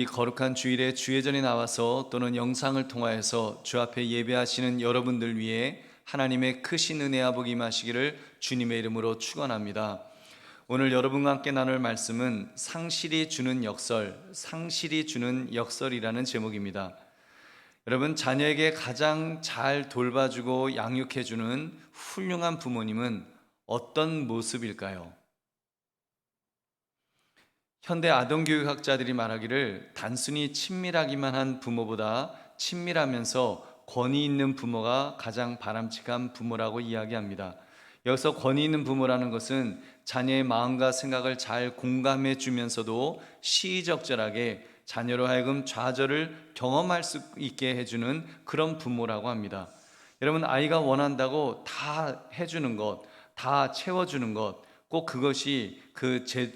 이 거룩한 주일에 주예전에 나와서 또는 영상을 통하여서 주 앞에 예배하시는 여러분들 위해 하나님의 크신 은혜와 복이 임하시기를 주님의 이름으로 축원합니다. 오늘 여러분과 함께 나눌 말씀은 상실이 주는 역설, 상실이 주는 역설이라는 제목입니다. 여러분, 자녀에게 가장 잘 돌봐주고 양육해주는 훌륭한 부모님은 어떤 모습일까요? 현대 아동교육학자들이 말하기를 단순히 친밀하기만 한 부모보다 친밀하면서 권위 있는 부모가 가장 바람직한 부모라고 이야기합니다. 여기서 권위 있는 부모라는 것은 자녀의 마음과 생각을 잘 공감해 주면서도 시의적절하게 자녀로 하여금 좌절을 경험할 수 있게 해주는 그런 부모라고 합니다. 여러분, 아이가 원한다고 다 해주는 것, 다 채워주는 것, 꼭 그것이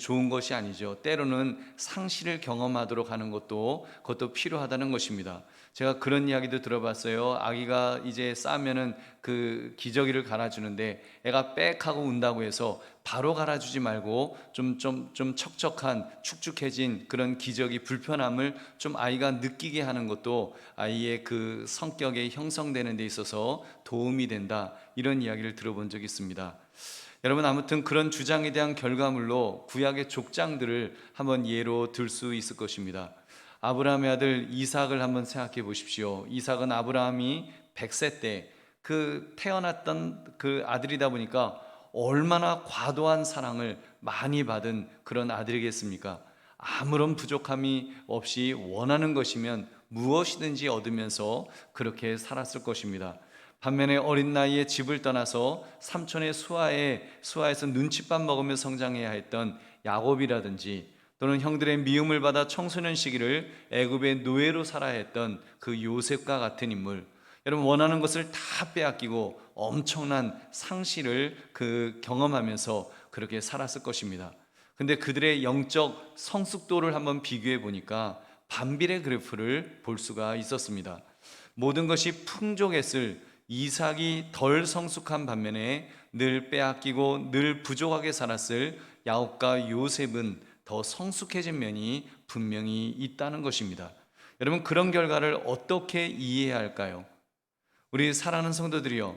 좋은 것이 아니죠. 때로는 상실을 경험하도록 하는 그것도 필요하다는 것입니다. 제가 그런 이야기도 들어봤어요. 아기가 이제 싸면은 그 기저귀를 갈아주는데 애가 빽 하고 운다고 해서 바로 갈아주지 말고 좀 척척한 축축해진 그런 기저귀 불편함을 좀 아이가 느끼게 하는 것도 아이의 그 성격에 형성되는 데 있어서 도움이 된다, 이런 이야기를 들어본 적이 있습니다. 여러분, 아무튼 그런 주장에 대한 결과물로 구약의 족장들을 한번 예로 들 수 있을 것입니다. 아브라함의 아들 이삭을 한번 생각해 보십시오. 이삭은 아브라함이 100세 때 태어났던 그 아들이다 보니까 얼마나 과도한 사랑을 많이 받은 그런 아들이겠습니까? 아무런 부족함이 없이 원하는 것이면 무엇이든지 얻으면서 그렇게 살았을 것입니다. 반면에 어린 나이에 집을 떠나서 삼촌의 수하에서 눈칫밥 먹으며 성장해야 했던 야곱이라든지, 또는 형들의 미움을 받아 청소년 시기를 애굽의 노예로 살아야 했던 그 요셉과 같은 인물, 여러분, 원하는 것을 다 빼앗기고 엄청난 상실을 경험하면서 그렇게 살았을 것입니다. 근데 그들의 영적 성숙도를 한번 비교해 보니까 반비례 그래프를 볼 수가 있었습니다. 모든 것이 풍족했을 이삭이 덜 성숙한 반면에 늘 빼앗기고 늘 부족하게 살았을 야곱과 요셉은 더 성숙해진 면이 분명히 있다는 것입니다. 여러분, 그런 결과를 어떻게 이해해야 할까요? 우리 사랑하는 성도들이요,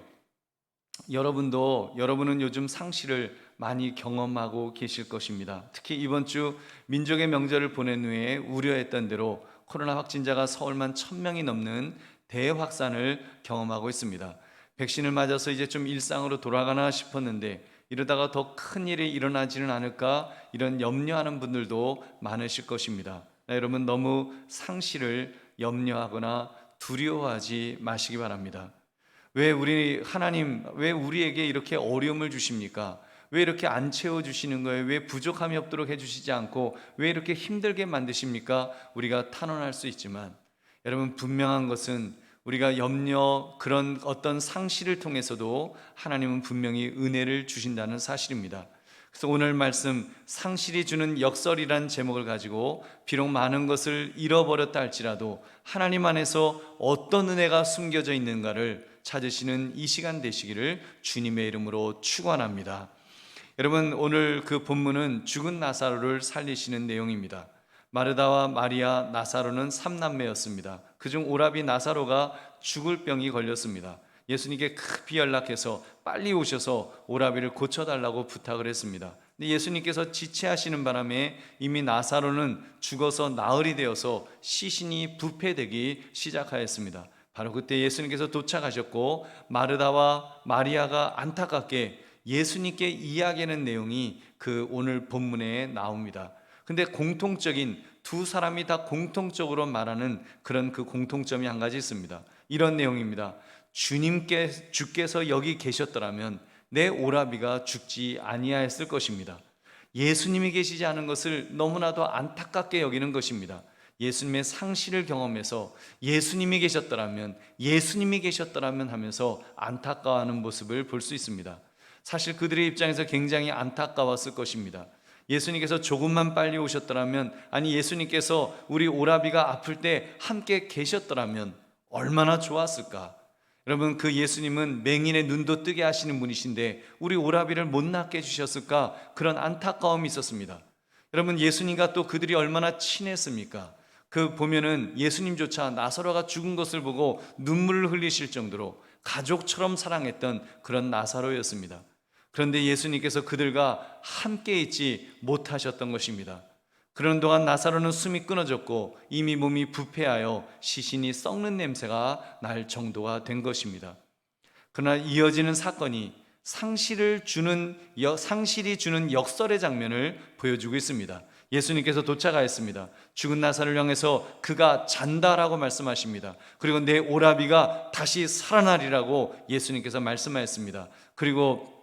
여러분은 요즘 상실을 많이 경험하고 계실 것입니다. 특히 이번 주 민족의 명절을 보낸 후에 우려했던 대로 코로나 확진자가 서울만 1000명이 넘는 대확산을 경험하고 있습니다. 백신을 맞아서 이제 좀 일상으로 돌아가나 싶었는데 이러다가 더 큰 일이 일어나지는 않을까, 이런 염려하는 분들도 많으실 것입니다. 여러분, 너무 상실을 염려하거나 두려워하지 마시기 바랍니다. 왜 우리에게 이렇게 어려움을 주십니까? 왜 이렇게 안 채워주시는 거예요? 왜 부족함이 없도록 해주시지 않고 왜 이렇게 힘들게 만드십니까? 우리가 탄원할 수 있지만, 여러분, 분명한 것은 우리가 그런 어떤 상실을 통해서도 하나님은 분명히 은혜를 주신다는 사실입니다. 그래서 오늘 말씀, 상실이 주는 역설이란 제목을 가지고 비록 많은 것을 잃어버렸다 할지라도 하나님 안에서 어떤 은혜가 숨겨져 있는가를 찾으시는 이 시간 되시기를 주님의 이름으로 축원합니다. 여러분, 오늘 그 본문은 죽은 나사로를 살리시는 내용입니다. 마르다와 마리아, 나사로는 3남매였습니다. 그중 오라비 나사로가 죽을 병이 걸렸습니다. 예수님께 급히 연락해서 빨리 오셔서 오라비를 고쳐달라고 부탁을 했습니다. 근데 예수님께서 지체하시는 바람에 이미 나사로는 죽어서 나흘이 되어서 시신이 부패되기 시작하였습니다. 바로 그때 예수님께서 도착하셨고 마르다와 마리아가 안타깝게 예수님께 이야기하는 내용이 오늘 본문에 나옵니다. 근데 두 사람이 다 공통적으로 말하는 그런 공통점이 한 가지 있습니다. 이런 내용입니다. 주께서 여기 계셨더라면 내 오라비가 죽지 아니하였을 것입니다. 예수님이 계시지 않은 것을 너무나도 안타깝게 여기는 것입니다. 예수님의 상실을 경험해서 예수님이 계셨더라면 하면서 안타까워하는 모습을 볼 수 있습니다. 사실 그들의 입장에서 굉장히 안타까웠을 것입니다. 예수님께서 조금만 빨리 오셨더라면, 아니 예수님께서 우리 오라비가 아플 때 함께 계셨더라면 얼마나 좋았을까. 여러분, 그 예수님은 맹인의 눈도 뜨게 하시는 분이신데 우리 오라비를 못 낫게 해주셨을까, 그런 안타까움이 있었습니다. 여러분, 예수님과 또 그들이 얼마나 친했습니까? 그 보면은 예수님조차 나사로가 죽은 것을 보고 눈물을 흘리실 정도로 가족처럼 사랑했던 그런 나사로였습니다. 그런데 예수님께서 그들과 함께 있지 못하셨던 것입니다. 그런 동안 나사로는 숨이 끊어졌고 이미 몸이 부패하여 시신이 썩는 냄새가 날 정도가 된 것입니다. 그러나 이어지는 사건이 상실이 주는 역설의 장면을 보여주고 있습니다. 예수님께서 도착하였습니다. 죽은 나사로를 향해서 그가 잔다라고 말씀하십니다. 그리고 내 오라비가 다시 살아나리라고 예수님께서 말씀하였습니다. 그리고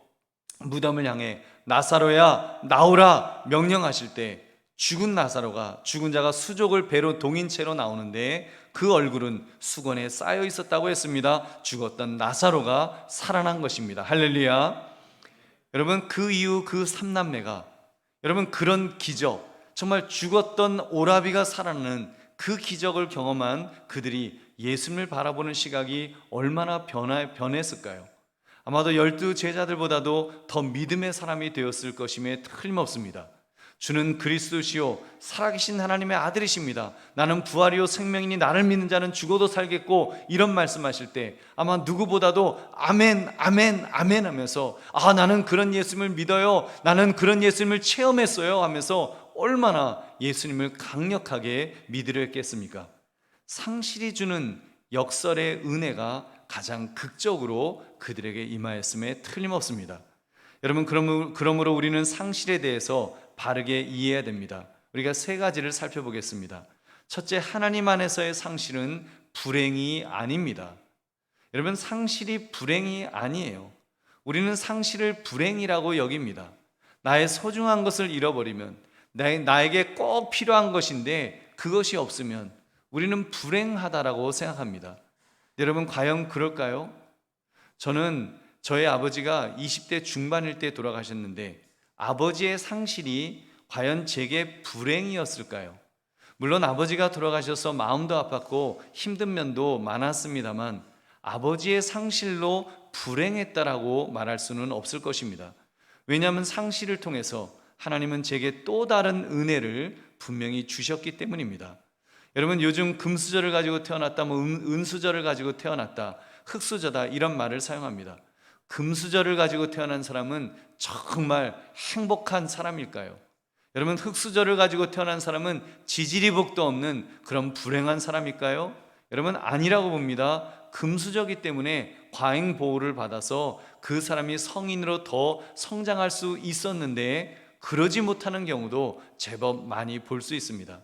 무덤을 향해 나사로야 나오라 명령하실 때 죽은 자가 수족을 배로 동인 채로 나오는데 그 얼굴은 수건에 쌓여 있었다고 했습니다. 죽었던 나사로가 살아난 것입니다. 할렐루야. 여러분, 그 이후 그 삼남매가 여러분 그런 기적, 정말 죽었던 오라비가 살아나는 그 기적을 경험한 그들이 예수님을 바라보는 시각이 얼마나 변했을까요? 아마도 12 제자들보다도 더 믿음의 사람이 되었을 것임에 틀림없습니다. 주는 그리스도시요 살아계신 하나님의 아들이십니다. 나는 부활이요 생명이니 나를 믿는 자는 죽어도 살겠고, 이런 말씀하실 때 아마 누구보다도 아멘 아멘 아멘 하면서 나는 그런 예수님을 믿어요, 나는 그런 예수님을 체험했어요 하면서 얼마나 예수님을 강력하게 믿으려 했겠습니까? 상실이 주는 역설의 은혜가 가장 극적으로 그들에게 임하였음에 틀림없습니다. 여러분, 그러므로 우리는 상실에 대해서 바르게 이해해야 됩니다. 우리가 세 가지를 살펴보겠습니다. 첫째, 하나님 안에서의 상실은 불행이 아닙니다. 여러분, 상실이 불행이 아니에요. 우리는 상실을 불행이라고 여깁니다. 나의 소중한 것을 잃어버리면, 나에게 꼭 필요한 것인데 그것이 없으면 우리는 불행하다라고 생각합니다. 여러분, 과연 그럴까요? 저는 저희 아버지가 20대 중반일 때 돌아가셨는데 아버지의 상실이 과연 제게 불행이었을까요? 물론 아버지가 돌아가셔서 마음도 아팠고 힘든 면도 많았습니다만 아버지의 상실로 불행했다라고 말할 수는 없을 것입니다. 왜냐하면 상실을 통해서 하나님은 제게 또 다른 은혜를 분명히 주셨기 때문입니다. 여러분, 요즘 금수저를 가지고 태어났다, 은수저를 가지고 태어났다, 흙수저다, 이런 말을 사용합니다. 금수저를 가지고 태어난 사람은 정말 행복한 사람일까요? 여러분, 흙수저를 가지고 태어난 사람은 지지리복도 없는 그런 불행한 사람일까요? 여러분, 아니라고 봅니다. 금수저이기 때문에 과잉 보호를 받아서 그 사람이 성인으로 더 성장할 수 있었는데 그러지 못하는 경우도 제법 많이 볼 수 있습니다.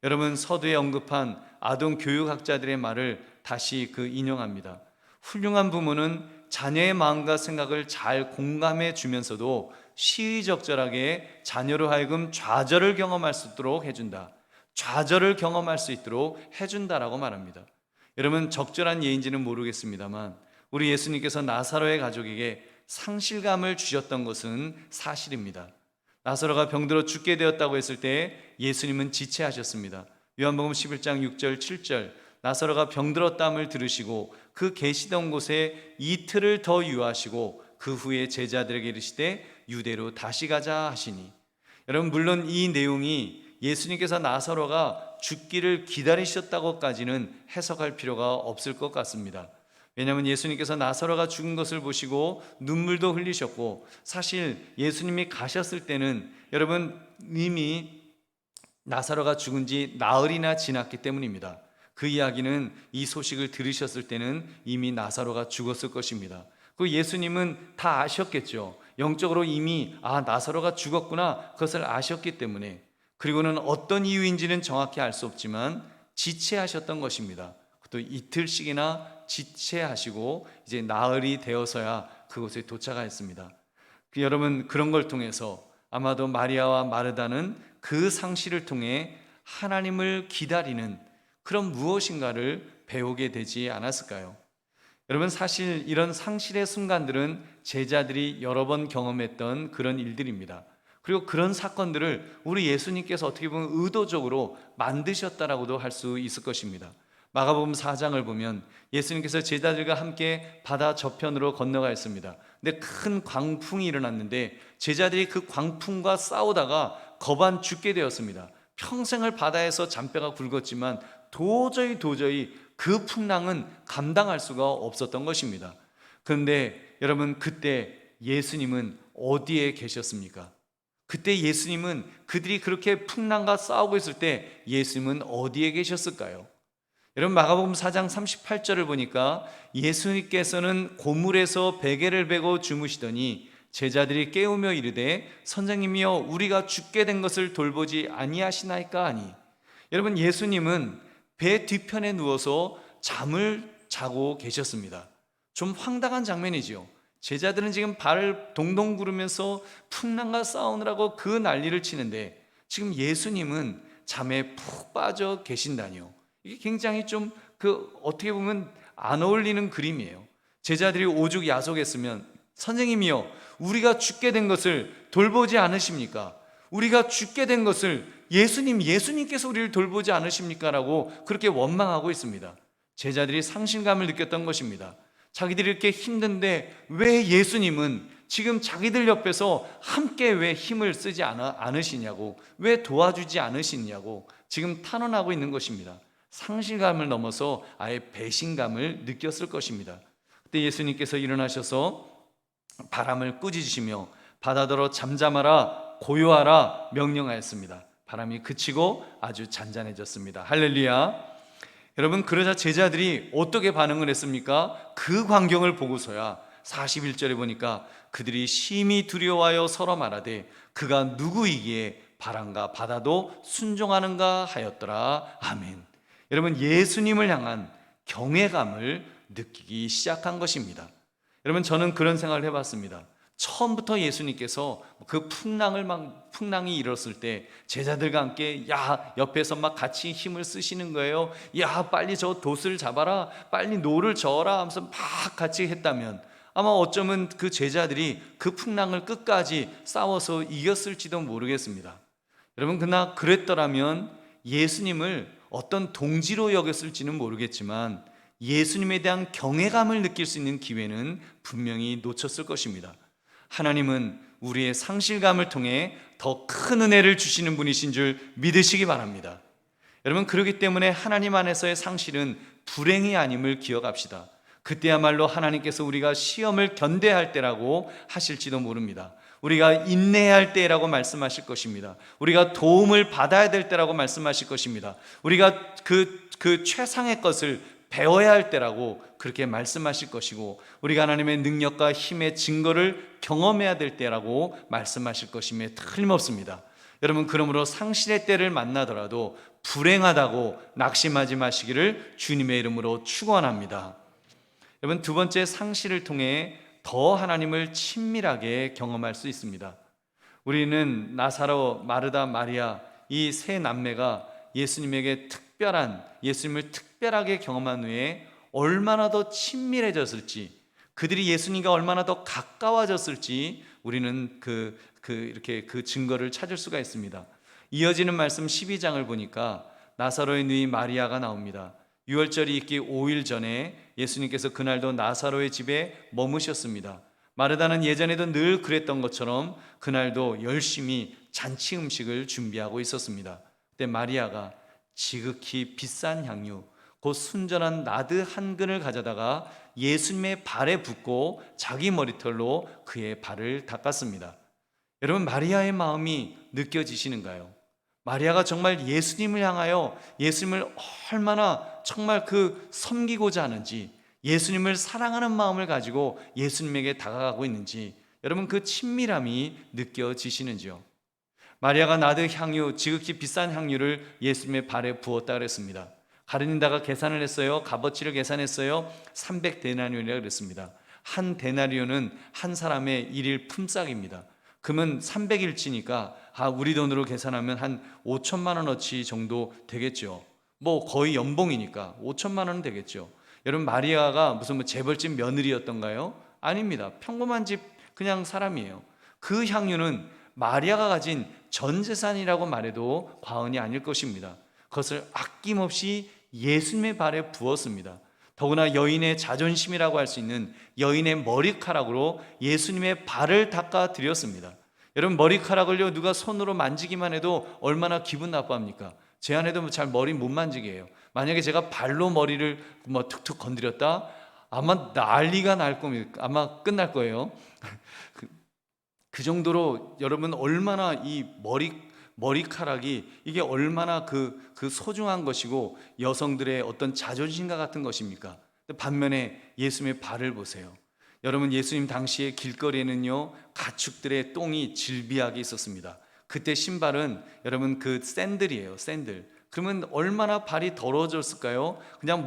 여러분, 서두에 언급한 아동 교육학자들의 말을 다시 인용합니다. 훌륭한 부모는 자녀의 마음과 생각을 잘 공감해 주면서도 시의적절하게 자녀로 하여금 좌절을 경험할 수 있도록 해준다. 좌절을 경험할 수 있도록 해준다라고 말합니다. 여러분, 적절한 예인지는 모르겠습니다만 우리 예수님께서 나사로의 가족에게 상실감을 주셨던 것은 사실입니다. 나사로가 병들어 죽게 되었다고 했을 때 예수님은 지체하셨습니다. 요한복음 11장 6절 7절, 나사로가 병들었다함을 들으시고 그 계시던 곳에 이틀을 더 유하시고 그 후에 제자들에게 이르시되 유대로 다시 가자 하시니. 여러분, 물론 이 내용이 예수님께서 나사로가 죽기를 기다리셨다고까지는 해석할 필요가 없을 것 같습니다. 왜냐하면 예수님께서 나사로가 죽은 것을 보시고 눈물도 흘리셨고, 사실 예수님이 가셨을 때는 여러분 이미 나사로가 죽은 지 나흘이나 지났기 때문입니다. 그 이야기는 이 소식을 들으셨을 때는 이미 나사로가 죽었을 것입니다. 그 예수님은 다 아셨겠죠. 영적으로 이미 나사로가 죽었구나, 그것을 아셨기 때문에. 그리고는 어떤 이유인지는 정확히 알 수 없지만 지체하셨던 것입니다. 또 이틀씩이나 지체하시고 이제 나흘이 되어서야 그곳에 도착하였습니다. 여러분, 그런 걸 통해서 아마도 마리아와 마르다는 그 상실을 통해 하나님을 기다리는 그런 무엇인가를 배우게 되지 않았을까요? 여러분, 사실 이런 상실의 순간들은 제자들이 여러 번 경험했던 그런 일들입니다. 그리고 그런 사건들을 우리 예수님께서 어떻게 보면 의도적으로 만드셨다라고도 할 수 있을 것입니다. 마가복음 4장을 보면 예수님께서 제자들과 함께 바다 저편으로 건너가셨습니다. 근데 큰 광풍이 일어났는데 제자들이 그 광풍과 싸우다가 거반 죽게 되었습니다. 평생을 바다에서 잔뼈가 굵었지만 도저히 그 풍랑은 감당할 수가 없었던 것입니다. 그런데 여러분, 그때 예수님은 어디에 계셨습니까? 그때 예수님은, 그들이 그렇게 풍랑과 싸우고 있을 때 예수님은 어디에 계셨을까요? 여러분, 마가복음 4장 38절을 보니까 예수님께서는 고물에서 베개를 베고 주무시더니 제자들이 깨우며 이르되 선생님이여 우리가 죽게 된 것을 돌보지 아니하시나이까 하니, 여러분, 예수님은 배 뒤편에 누워서 잠을 자고 계셨습니다. 좀 황당한 장면이지요. 제자들은 지금 발을 동동 구르면서 풍랑과 싸우느라고 그 난리를 치는데 지금 예수님은 잠에 푹 빠져 계신다니요. 이게 굉장히 좀 어떻게 보면 안 어울리는 그림이에요. 제자들이 오죽 야속했으면 선생님이여 우리가 죽게 된 것을 돌보지 않으십니까? 우리가 죽게 된 것을 예수님께서 우리를 돌보지 않으십니까? 라고 그렇게 원망하고 있습니다. 제자들이 상실감을 느꼈던 것입니다. 자기들이 이렇게 힘든데 왜 예수님은 지금 자기들 옆에서 함께 왜 힘을 쓰지 않으시냐고, 왜 도와주지 않으시냐고 지금 탄원하고 있는 것입니다. 상실감을 넘어서 아예 배신감을 느꼈을 것입니다. 그때 예수님께서 일어나셔서 바람을 꾸짖으시며 바다더러 잠잠하라 고요하라 명령하였습니다. 바람이 그치고 아주 잔잔해졌습니다. 할렐루야. 여러분, 그러자 제자들이 어떻게 반응을 했습니까? 그 광경을 보고서야 41절에 보니까 그들이 심히 두려워하여 서로 말하되 그가 누구이기에 바람과 바다도 순종하는가 하였더라. 아멘. 여러분, 예수님을 향한 경외감을 느끼기 시작한 것입니다. 여러분, 저는 그런 생각을 해봤습니다. 처음부터 예수님께서 그 풍랑이 일었을 때 제자들과 함께 옆에서 막 같이 힘을 쓰시는 거예요. 빨리 저 돛을 잡아라, 빨리 노를 저어라 하면서 막 같이 했다면 아마 어쩌면 그 제자들이 그 풍랑을 끝까지 싸워서 이겼을지도 모르겠습니다. 여러분, 그러나 그랬더라면 예수님을 어떤 동지로 여겼을지는 모르겠지만 예수님에 대한 경외감을 느낄 수 있는 기회는 분명히 놓쳤을 것입니다. 하나님은 우리의 상실감을 통해 더 큰 은혜를 주시는 분이신 줄 믿으시기 바랍니다. 여러분, 그렇기 때문에 하나님 안에서의 상실은 불행이 아님을 기억합시다. 그때야말로 하나님께서 우리가 시험을 견뎌야 할 때라고 하실지도 모릅니다. 우리가 인내해야 할 때라고 말씀하실 것입니다. 우리가 도움을 받아야 될 때라고 말씀하실 것입니다. 우리가 그 최상의 것을 배워야 할 때라고 그렇게 말씀하실 것이고, 우리가 하나님의 능력과 힘의 증거를 경험해야 될 때라고 말씀하실 것임에 틀림없습니다. 여러분, 그러므로 상실의 때를 만나더라도 불행하다고 낙심하지 마시기를 주님의 이름으로 축원합니다. 여러분, 두 번째, 상실을 통해 더 하나님을 친밀하게 경험할 수 있습니다. 우리는 나사로, 마르다, 마리아 이 세 남매가 예수님을 특별하게 경험한 후에 얼마나 더 친밀해졌을지, 그들이 예수님과 얼마나 더 가까워졌을지 우리는 이렇게 그 증거를 찾을 수가 있습니다. 이어지는 말씀 12장을 보니까 나사로의 누이 마리아가 나옵니다. 유월절이 있기 5일 전에 예수님께서 그날도 나사로의 집에 머무셨습니다. 마르다는 예전에도 늘 그랬던 것처럼 그날도 열심히 잔치 음식을 준비하고 있었습니다. 그때 마리아가 지극히 비싼 향유, 곧 순전한 나드 한 근을 가져다가 예수님의 발에 붓고 자기 머리털로 그의 발을 닦았습니다. 여러분, 마리아의 마음이 느껴지시는가요? 마리아가 정말 예수님을 향하여 예수님을 얼마나 정말 섬기고자 하는지, 예수님을 사랑하는 마음을 가지고 예수님에게 다가가고 있는지, 여러분, 그 친밀함이 느껴지시는지요? 마리아가 나드 향유, 지극히 비싼 향유를 예수님의 발에 부었다 그랬습니다. 가룟유다가 계산을 했어요. 값어치를 계산했어요. 300데나리온이라고 그랬습니다. 한 데나리온은 한 사람의 일일 품삯입니다. 그러면 300일치니까 우리 돈으로 계산하면 한 5천만 원어치 정도 되겠죠. 뭐 거의 연봉이니까 5천만 원은 되겠죠. 여러분, 마리아가 무슨 재벌집 며느리였던가요? 아닙니다. 평범한 집 그냥 사람이에요. 그 향유는 마리아가 가진 전 재산이라고 말해도 과언이 아닐 것입니다. 그것을 아낌없이 예수님의 발에 부었습니다. 더구나 여인의 자존심이라고 할 수 있는 여인의 머리카락으로 예수님의 발을 닦아 드렸습니다. 여러분, 머리카락을요 누가 손으로 만지기만 해도 얼마나 기분 나빠합니까? 제 아내도 잘 머리 못 만지게 해요. 만약에 제가 발로 머리를 뭐 툭툭 건드렸다, 아마 난리가 날 겁니다. 아마 끝날 거예요. 그 정도로 여러분, 얼마나 이 머리카락이 이게 얼마나 그 소중한 것이고 여성들의 어떤 자존심과 같은 것입니까? 반면에 예수님의 발을 보세요. 여러분, 예수님 당시에 길거리에는요 가축들의 똥이 질비하게 있었습니다. 그때 신발은 여러분 그 샌들이에요, 샌들. 그러면 얼마나 발이 더러워졌을까요? 그냥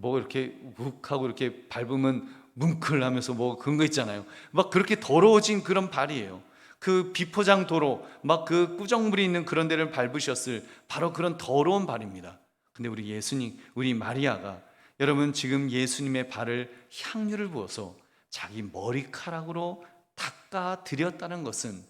이렇게 욱하고 이렇게 밟으면 뭉클하면서 뭐 그런 거 있잖아요. 막 그렇게 더러워진 그런 발이에요. 그 비포장 도로, 막 그 꾸정물이 있는 그런 데를 밟으셨을 바로 그런 더러운 발입니다. 근데 우리 예수님, 우리 마리아가 여러분 지금 예수님의 발을 향유를 부어서 자기 머리카락으로 닦아 드렸다는 것은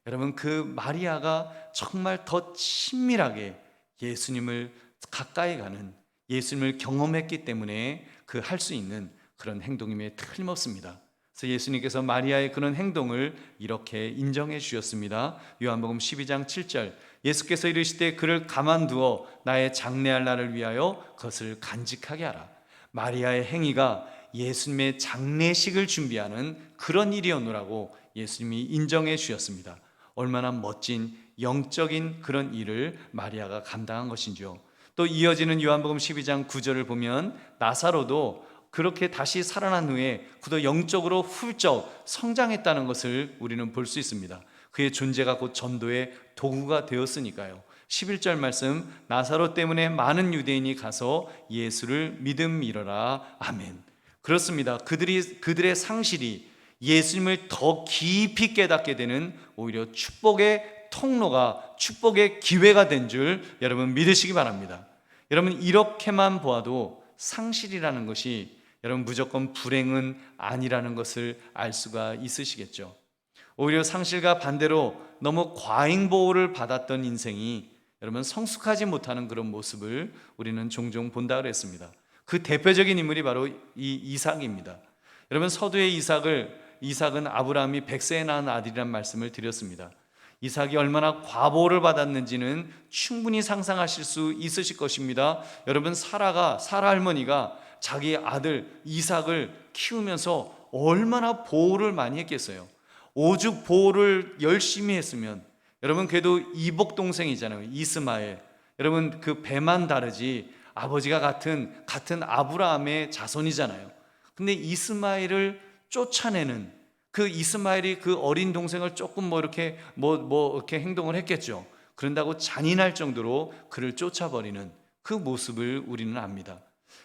여러분, 그 마리아가 정말 더 친밀하게 예수님을 가까이 가는, 예수님을 경험했기 때문에 그 할 수 있는 그런 행동임에 틀림없습니다. 그래서 예수님께서 마리아의 그런 행동을 이렇게 인정해 주셨습니다. 요한복음 12장 7절, 예수께서 이르시되 그를 가만두어 나의 장례할 날을 위하여 그것을 간직하게 하라. 마리아의 행위가 예수님의 장례식을 준비하는 그런 일이었노라고 예수님이 인정해 주셨습니다. 얼마나 멋진 영적인 그런 일을 마리아가 감당한 것인지요. 또 이어지는 요한복음 12장 9절을 보면 나사로도 그렇게 다시 살아난 후에 그도 영적으로 훌쩍 성장했다는 것을 우리는 볼 수 있습니다. 그의 존재가 곧 전도의 도구가 되었으니까요. 11절 말씀, 나사로 때문에 많은 유대인이 가서 예수를 믿음이러라. 아멘. 그렇습니다. 그들의 상실이 예수님을 더 깊이 깨닫게 되는 오히려 축복의 통로가, 축복의 기회가 된 줄 여러분 믿으시기 바랍니다. 여러분, 이렇게만 보아도 상실이라는 것이 여러분 무조건 불행은 아니라는 것을 알 수가 있으시겠죠. 오히려 상실과 반대로 너무 과잉 보호를 받았던 인생이 여러분 성숙하지 못하는 그런 모습을 우리는 종종 본다 그랬습니다. 그 대표적인 인물이 바로 이 이삭입니다. 여러분, 서두에 이삭은 아브라함이 100세에 낳은 아들이란 말씀을 드렸습니다. 이삭이 얼마나 과보를 받았는지는 충분히 상상하실 수 있으실 것입니다. 여러분, 사라 할머니가 자기 아들 이삭을 키우면서 얼마나 보호를 많이 했겠어요. 오죽 보호를 열심히 했으면, 여러분 그래도 이복 동생이잖아요, 이스마엘. 여러분 그 배만 다르지 아버지가 같은 아브라함의 자손이잖아요. 근데 이스마엘을 쫓아내는, 그 이스마엘이 그 어린 동생을 조금 이렇게 행동을 했겠죠. 그런다고 잔인할 정도로 그를 쫓아버리는 그 모습을 우리는 압니다.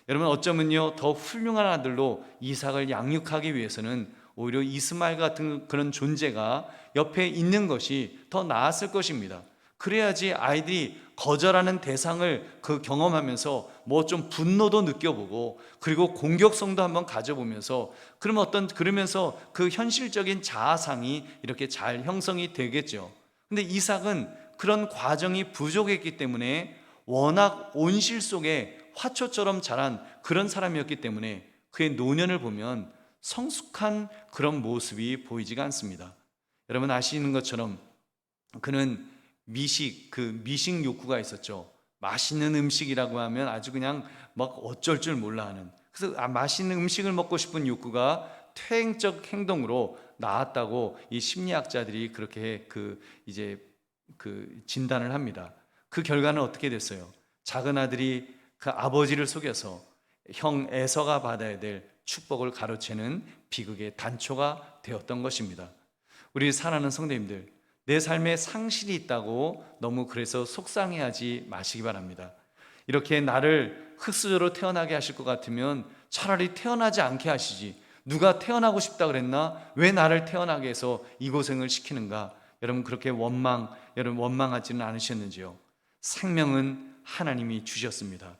여러분, 어쩌면요 더 훌륭한 아들로 이삭을 양육하기 위해서는 오히려 이스마엘 같은 그런 존재가 옆에 있는 것이 더 나았을 것입니다. 그래야지 아이들이 거절하는 대상을 경험하면서 좀 분노도 느껴보고, 그리고 공격성도 한번 가져보면서, 그러면서 그 현실적인 자아상이 이렇게 잘 형성이 되겠죠. 근데 이삭은 그런 과정이 부족했기 때문에 워낙 온실 속에 화초처럼 자란 그런 사람이었기 때문에 그의 노년을 보면 성숙한 그런 모습이 보이지가 않습니다. 여러분 아시는 것처럼 그는 미식 욕구가 있었죠. 맛있는 음식이라고 하면 아주 그냥 막 어쩔 줄 몰라 하는, 그래서 맛있는 음식을 먹고 싶은 욕구가 퇴행적 행동으로 나왔다고 이 심리학자들이 그렇게 진단을 합니다. 그 결과는 어떻게 됐어요? 작은 아들이 그 아버지를 속여서 형 에서가 받아야 될 축복을 가로채는 비극의 단초가 되었던 것입니다. 우리 사랑하는 성도님들, 내 삶에 상실이 있다고 너무 그래서 속상해하지 마시기 바랍니다. 이렇게 나를 흙수저로 태어나게 하실 것 같으면 차라리 태어나지 않게 하시지, 누가 태어나고 싶다 그랬나? 왜 나를 태어나게 해서 이 고생을 시키는가? 여러분 그렇게 원망하지는 않으셨는지요? 생명은 하나님이 주셨습니다.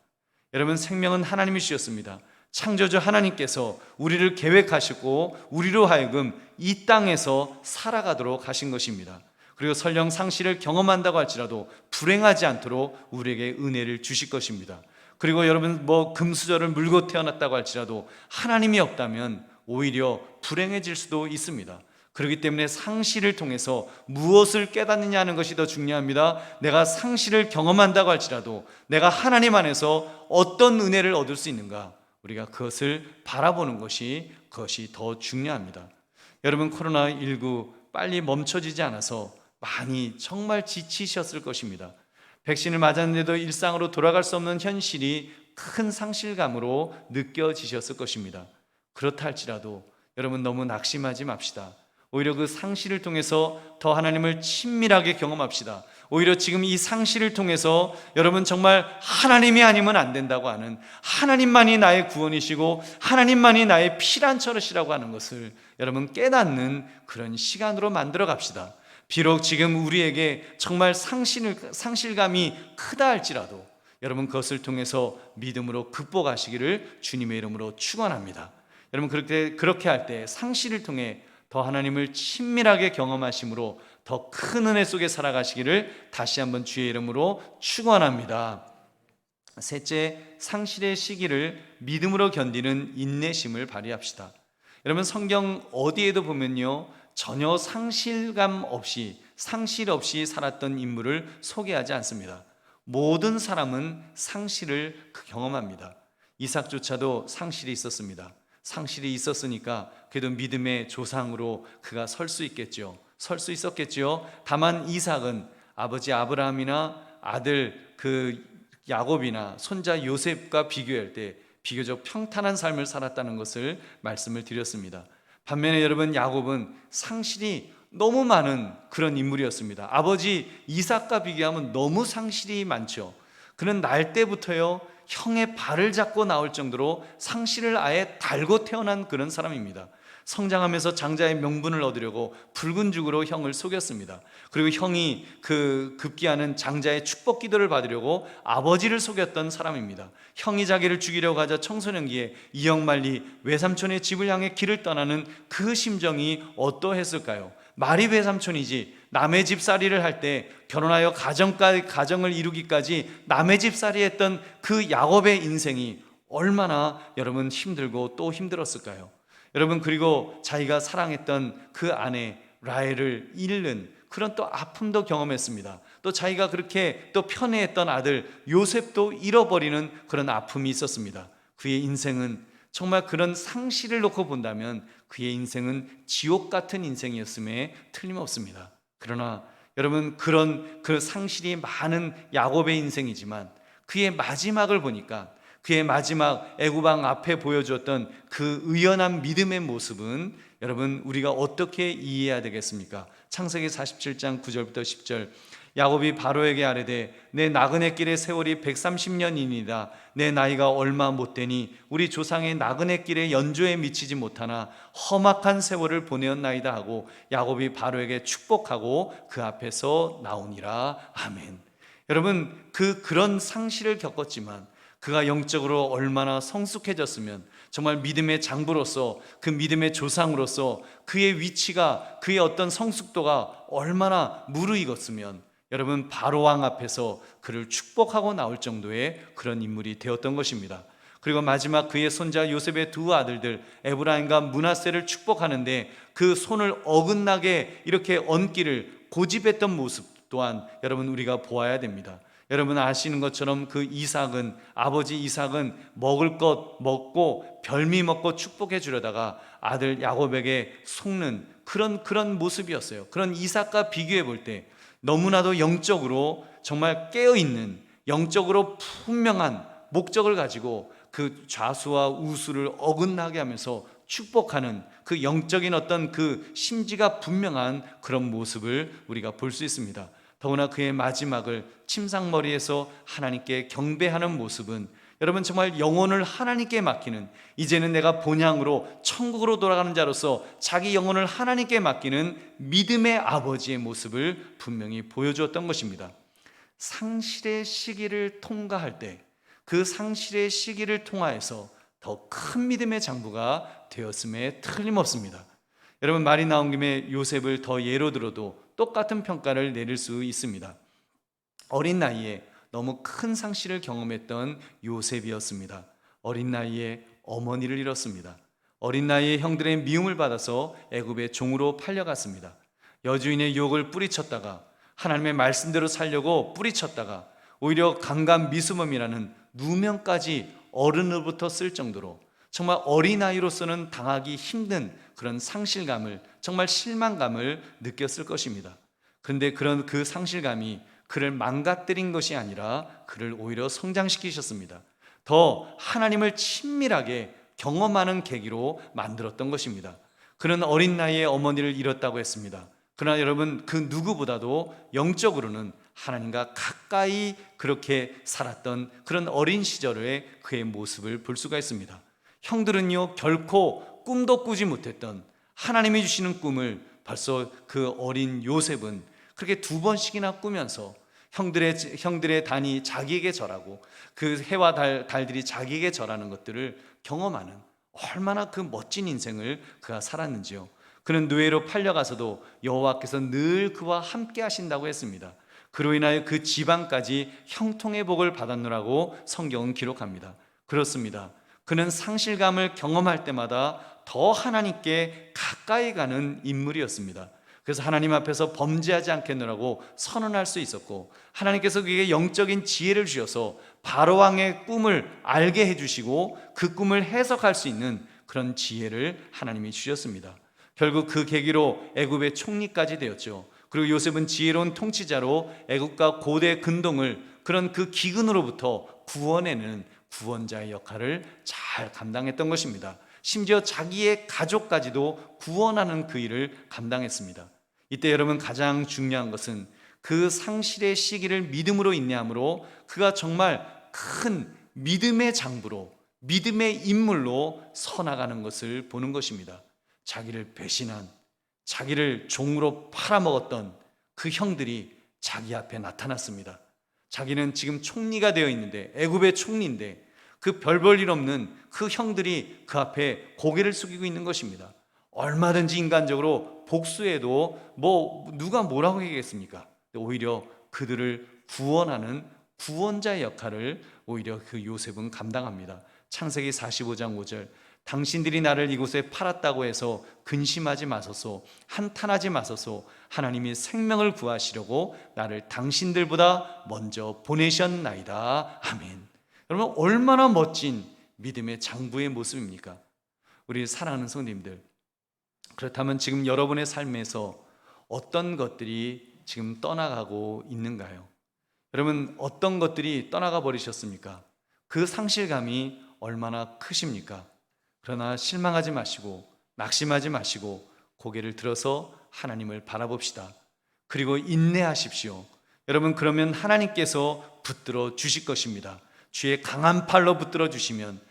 여러분, 생명은 하나님이 주셨습니다. 창조주 하나님께서 우리를 계획하시고 우리로 하여금 이 땅에서 살아가도록 하신 것입니다. 그리고 설령 상실을 경험한다고 할지라도 불행하지 않도록 우리에게 은혜를 주실 것입니다. 그리고 여러분 금수저를 물고 태어났다고 할지라도 하나님이 없다면 오히려 불행해질 수도 있습니다. 그렇기 때문에 상실을 통해서 무엇을 깨닫느냐 하는 것이 더 중요합니다. 내가 상실을 경험한다고 할지라도 내가 하나님 안에서 어떤 은혜를 얻을 수 있는가, 우리가 그것을 바라보는 것이 그것이 더 중요합니다. 여러분, 코로나19 빨리 멈춰지지 않아서 많이 정말 지치셨을 것입니다. 백신을 맞았는데도 일상으로 돌아갈 수 없는 현실이 큰 상실감으로 느껴지셨을 것입니다. 그렇다 할지라도 여러분, 너무 낙심하지 맙시다. 오히려 그 상실을 통해서 더 하나님을 친밀하게 경험합시다. 오히려 지금 이 상실을 통해서 여러분, 정말 하나님이 아니면 안 된다고 하는, 하나님만이 나의 구원이시고 하나님만이 나의 피난처시라고 하는 것을 여러분 깨닫는 그런 시간으로 만들어 갑시다. 비록 지금 우리에게 정말 상실감이 크다 할지라도 여러분, 그것을 통해서 믿음으로 극복하시기를 주님의 이름으로 축원합니다. 여러분, 그렇게 할 때 상실을 통해 더 하나님을 친밀하게 경험하심으로 더 큰 은혜 속에 살아가시기를 다시 한번 주의 이름으로 축원합니다. 셋째, 상실의 시기를 믿음으로 견디는 인내심을 발휘합시다. 여러분, 성경 어디에도 보면요, 전혀 상실 없이 살았던 인물을 소개하지 않습니다. 모든 사람은 상실을 경험합니다. 이삭조차도 상실이 있었습니다. 상실이 있었으니까 그래도 믿음의 조상으로 그가 설 수 있었겠죠. 다만 이삭은 아버지 아브라함이나 아들 야곱이나 손자 요셉과 비교할 때 비교적 평탄한 삶을 살았다는 것을 말씀을 드렸습니다. 반면에 여러분, 야곱은 상실이 너무 많은 그런 인물이었습니다. 아버지 이삭과 비교하면 너무 상실이 많죠. 그는 날 때부터요, 형의 발을 잡고 나올 정도로 상실을 아예 달고 태어난 그런 사람입니다. 성장하면서 장자의 명분을 얻으려고 붉은 죽으로 형을 속였습니다. 그리고 형이 급기야는 장자의 축복 기도를 받으려고 아버지를 속였던 사람입니다. 형이 자기를 죽이려고 하자 청소년기에 이역만리 외삼촌의 집을 향해 길을 떠나는 그 심정이 어떠했을까요? 말이 외삼촌이지 남의 집살이를 할 때 결혼하여 가정을 이루기까지 남의 집살이 했던 그 야곱의 인생이 얼마나 여러분 힘들고 또 힘들었을까요? 여러분, 그리고 자기가 사랑했던 그 아내 라헬을 잃는 그런 또 아픔도 경험했습니다. 또 자기가 그렇게 또 편애했던 아들 요셉도 잃어버리는 그런 아픔이 있었습니다. 그의 인생은 정말 그런 상실을 놓고 본다면 그의 인생은 지옥 같은 인생이었음에 틀림없습니다. 그러나 여러분, 그런 그 상실이 많은 야곱의 인생이지만 그의 마지막을 보니까 그의 마지막 애굽 왕 앞에 보여주었던 그 의연한 믿음의 모습은 여러분, 우리가 어떻게 이해해야 되겠습니까? 창세기 47장 9절부터 10절, 야곱이 바로에게 아뢰되 내 나그네 길의 세월이 130년이니이다. 내 나이가 얼마 못되니 우리 조상의 나그네 길의 연조에 미치지 못하나 험악한 세월을 보내었나이다 하고 야곱이 바로에게 축복하고 그 앞에서 나오니라. 아멘. 여러분, 그런 상실을 겪었지만 그가 영적으로 얼마나 성숙해졌으면 정말 믿음의 장부로서, 그 믿음의 조상으로서 그의 위치가, 그의 어떤 성숙도가 얼마나 무르익었으면 여러분, 바로왕 앞에서 그를 축복하고 나올 정도의 그런 인물이 되었던 것입니다. 그리고 마지막 그의 손자 요셉의 두 아들들 에브라임과 므낫세를 축복하는데 그 손을 어긋나게 이렇게 얹기를 고집했던 모습 또한 여러분, 우리가 보아야 됩니다. 여러분 아시는 것처럼 아버지 이삭은 먹을 것 먹고 별미 먹고 축복해 주려다가 아들 야곱에게 속는 그런 모습이었어요. 그런 이삭과 비교해 볼 때 너무나도 영적으로 정말 깨어있는, 영적으로 분명한 목적을 가지고 그 좌수와 우수를 어긋나게 하면서 축복하는 그 영적인 어떤 그 심지가 분명한 그런 모습을 우리가 볼 수 있습니다. 더구나 그의 마지막을 침상머리에서 하나님께 경배하는 모습은 여러분, 정말 영혼을 하나님께 맡기는, 이제는 내가 본향으로 천국으로 돌아가는 자로서 자기 영혼을 하나님께 맡기는 믿음의 아버지의 모습을 분명히 보여주었던 것입니다. 상실의 시기를 통과할 때 그 상실의 시기를 통하여서 더 큰 믿음의 장부가 되었음에 틀림없습니다. 여러분, 말이 나온 김에 요셉을 더 예로 들어도 똑같은 평가를 내릴 수 있습니다. 어린 나이에 너무 큰 상실을 경험했던 요셉이었습니다. 어린 나이에 어머니를 잃었습니다. 어린 나이에 형들의 미움을 받아서 애굽의 종으로 팔려갔습니다. 여주인의 유혹을 뿌리쳤다가 하나님의 말씀대로 살려고 뿌리쳤다가 오히려 강간미수범이라는 누명까지 어른으로부터 쓸 정도로 정말 어린아이로서는 당하기 힘든 그런 상실감을, 정말 실망감을 느꼈을 것입니다. 그런데 그런 그 상실감이 그를 망가뜨린 것이 아니라 그를 오히려 성장시키셨습니다. 더 하나님을 친밀하게 경험하는 계기로 만들었던 것입니다. 그는 어린 나이에 어머니를 잃었다고 했습니다. 그러나 여러분, 그 누구보다도 영적으로는 하나님과 가까이 그렇게 살았던 그런 어린 시절의 그의 모습을 볼 수가 있습니다. 형들은요, 결코 꿈도 꾸지 못했던 하나님이 주시는 꿈을 벌써 그 어린 요셉은 그렇게 2번씩이나 꾸면서 형들의 단이 자기에게 절하고 그 해와 달들이 자기에게 절하는 것들을 경험하는, 얼마나 그 멋진 인생을 그가 살았는지요. 그는 노예로 팔려가서도 여호와께서 늘 그와 함께 하신다고 했습니다. 그로 인하여 그 지방까지 형통의 복을 받았노라고 성경은 기록합니다. 그렇습니다. 그는 상실감을 경험할 때마다 더 하나님께 가까이 가는 인물이었습니다. 그래서 하나님 앞에서 범죄하지 않겠노라고 선언할 수 있었고, 하나님께서 그에게 영적인 지혜를 주셔서 바로왕의 꿈을 알게 해주시고 그 꿈을 해석할 수 있는 그런 지혜를 하나님이 주셨습니다. 결국 그 계기로 애굽의 총리까지 되었죠. 그리고 요셉은 지혜로운 통치자로 애굽과 고대 근동을 그런 그 기근으로부터 구원해내는 구원자의 역할을 잘 감당했던 것입니다. 심지어 자기의 가족까지도 구원하는 그 일을 감당했습니다. 이때 여러분, 가장 중요한 것은 그 상실의 시기를 믿음으로 인내함으로 그가 정말 큰 믿음의 장부로, 믿음의 인물로 서나가는 것을 보는 것입니다. 자기를 배신한, 자기를 종으로 팔아먹었던 그 형들이 자기 앞에 나타났습니다. 자기는 지금 총리가 되어 있는데, 애굽의 총리인데 그 별 볼 일 없는 그 형들이 그 앞에 고개를 숙이고 있는 것입니다. 얼마든지 인간적으로 복수해도 누가 뭐라고 얘기했습니까? 오히려 그들을 구원하는 구원자의 역할을 오히려 그 요셉은 감당합니다. 창세기 45장 5절, 당신들이 나를 이곳에 팔았다고 해서 근심하지 마소서, 한탄하지 마소서. 하나님이 생명을 구하시려고 나를 당신들보다 먼저 보내셨나이다. 아멘. 여러분, 얼마나 멋진 믿음의 장부의 모습입니까? 우리 사랑하는 성도님들, 그렇다면 지금 여러분의 삶에서 어떤 것들이 지금 떠나가고 있는가요? 여러분, 어떤 것들이 떠나가 버리셨습니까? 그 상실감이 얼마나 크십니까? 그러나 실망하지 마시고 낙심하지 마시고 고개를 들어서 하나님을 바라봅시다. 그리고 인내하십시오. 여러분, 그러면 하나님께서 붙들어 주실 것입니다. 주의 강한 팔로 붙들어 주시면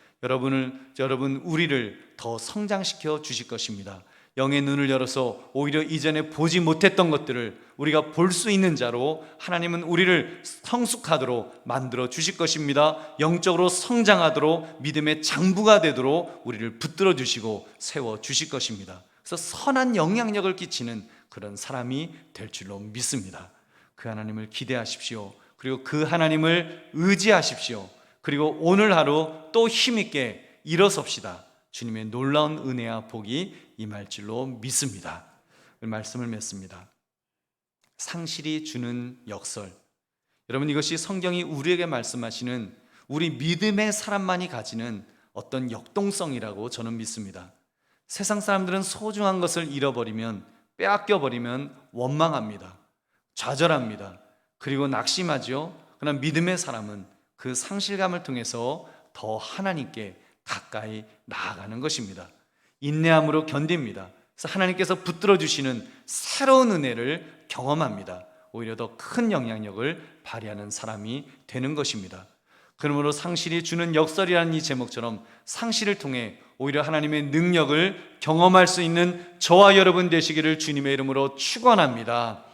우리를 더 성장시켜 주실 것입니다. 영의 눈을 열어서 오히려 이전에 보지 못했던 것들을 우리가 볼 수 있는 자로 하나님은 우리를 성숙하도록 만들어 주실 것입니다. 영적으로 성장하도록, 믿음의 장부가 되도록 우리를 붙들어 주시고 세워 주실 것입니다. 그래서 선한 영향력을 끼치는 그런 사람이 될 줄로 믿습니다. 그 하나님을 기대하십시오. 그리고 그 하나님을 의지하십시오. 그리고 오늘 하루 또 힘있게 일어섭시다. 주님의 놀라운 은혜와 복이 임할 줄로 믿습니다. 말씀을 맺습니다. 상실이 주는 역설. 여러분, 이것이 성경이 우리에게 말씀하시는 우리 믿음의 사람만이 가지는 어떤 역동성이라고 저는 믿습니다. 세상 사람들은 소중한 것을 잃어버리면, 빼앗겨버리면 원망합니다. 좌절합니다. 그리고 낙심하죠. 그러나 믿음의 사람은 그 상실감을 통해서 더 하나님께 가까이 나아가는 것입니다. 인내함으로 견딥니다. 그래서 하나님께서 붙들어 주시는 새로운 은혜를 경험합니다. 오히려 더 큰 영향력을 발휘하는 사람이 되는 것입니다. 그러므로 상실이 주는 역설이라는 이 제목처럼 상실을 통해 오히려 하나님의 능력을 경험할 수 있는 저와 여러분 되시기를 주님의 이름으로 축원합니다.